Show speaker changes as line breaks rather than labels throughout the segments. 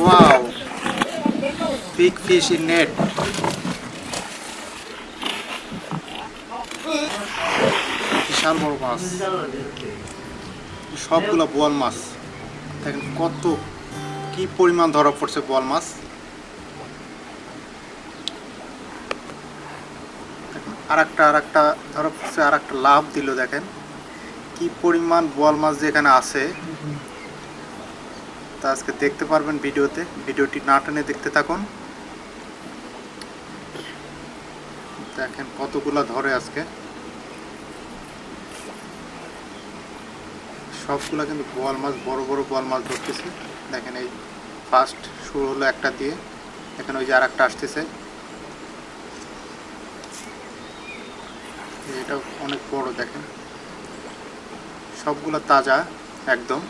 Wow, big fish in net. বিশাল বড় মাছ, সবগুলো বোয়াল মাছ। দেখেন কত কি পরিমাণ ধরা পড়ছে বোয়াল মাছ। আর একটা ধরা পড়ছে, আর একটা লাভ দিল। দেখেন কি পরিমাণ বোয়াল মাছ যেখানে আছে, তা আজকে দেখতে পারবেন ভিডিওতে। ভিডিওটি না টেনে দেখতে থাকুন। দেখেন কতগুলা ধরে আজকে, সবগুলা কিন্তু বোয়াল মাছ, বড় বড় বোয়াল মাছ ধরতেছে। দেখেন এই ফার্স্ট শুরু হলো একটা দিয়ে, দেখেন ওই যে আর একটা আসতেছে, এটা অনেক বড়। দেখেন সবগুলা তাজা একদম।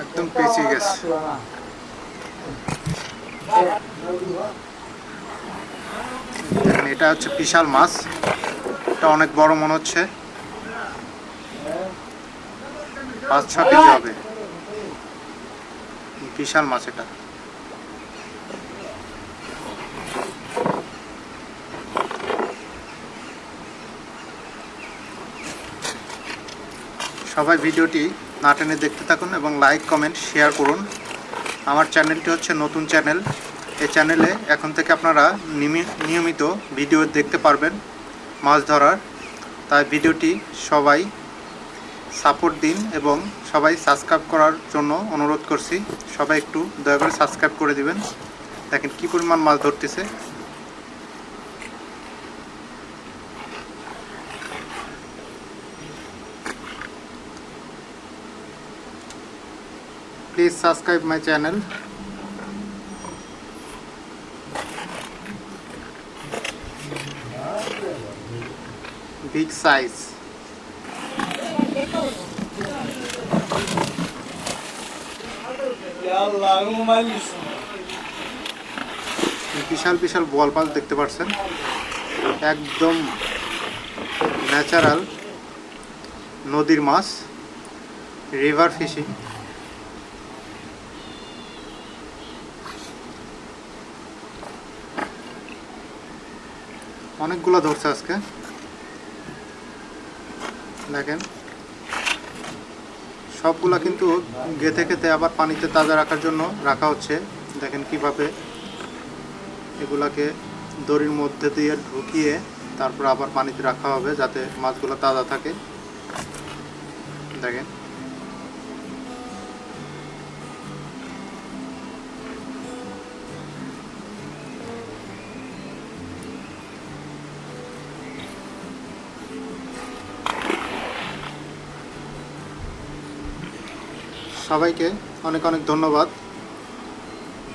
একদম পেঁচিয়ে গেছে। দেখেন এটা হচ্ছে বিশাল মাছ, এটা অনেক বড় মনে হচ্ছে, 5-6 কেজি হবে। বিশাল মাছ এটা। সবাই ভিডিওটি না টেনে দেখতে থাকুন এবং লাইক কমেন্ট শেয়ার করুন। আমার চ্যানেলটি হচ্ছে নতুন চ্যানেল। এই চ্যানেলে এখন থেকে আপনারা নিয়মিত ভিডিও দেখতে পারবেন মাছ ধরার। তাই ভিডিওটি সবাই সাপোর্ট দিন এবং সবাই সাবস্ক্রাইব করার জন্য অনুরোধ করছি। সবাই একটু দয়া করে সাবস্ক্রাইব করে দিবেন। দেখেন কি পরিমাণ মাছ ধরতেছে। Please subscribe my channel. Big size. বিশাল বিশাল বোয়াল মাছ দেখতে পাচ্ছেন, একদম ন্যাচারাল নদীর মাছ, রিভার ফিশিং। অনেকগুলো ধরছে আজকে। দেখেন সবগুলা কিন্তু গেঁথে গেঁথে আবার পানিতে তাজা রাখার জন্য রাখা হচ্ছে। দেখেন কিভাবে এগুলাকে দড়ির মধ্যে দিয়ে ঢুকিয়ে তারপর আবার পানিতে রাখা হবে যাতে মাছগুলো তাজা থাকে। দেখেন সবাইকে অনেক অনেক ধন্যবাদ।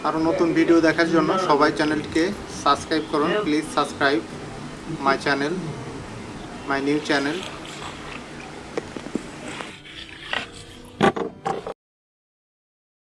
আরও নতুন ভিডিও দেখার জন্য সবাই চ্যানেলটিকে সাবস্ক্রাইব করুন। Please subscribe my channel, my new channel.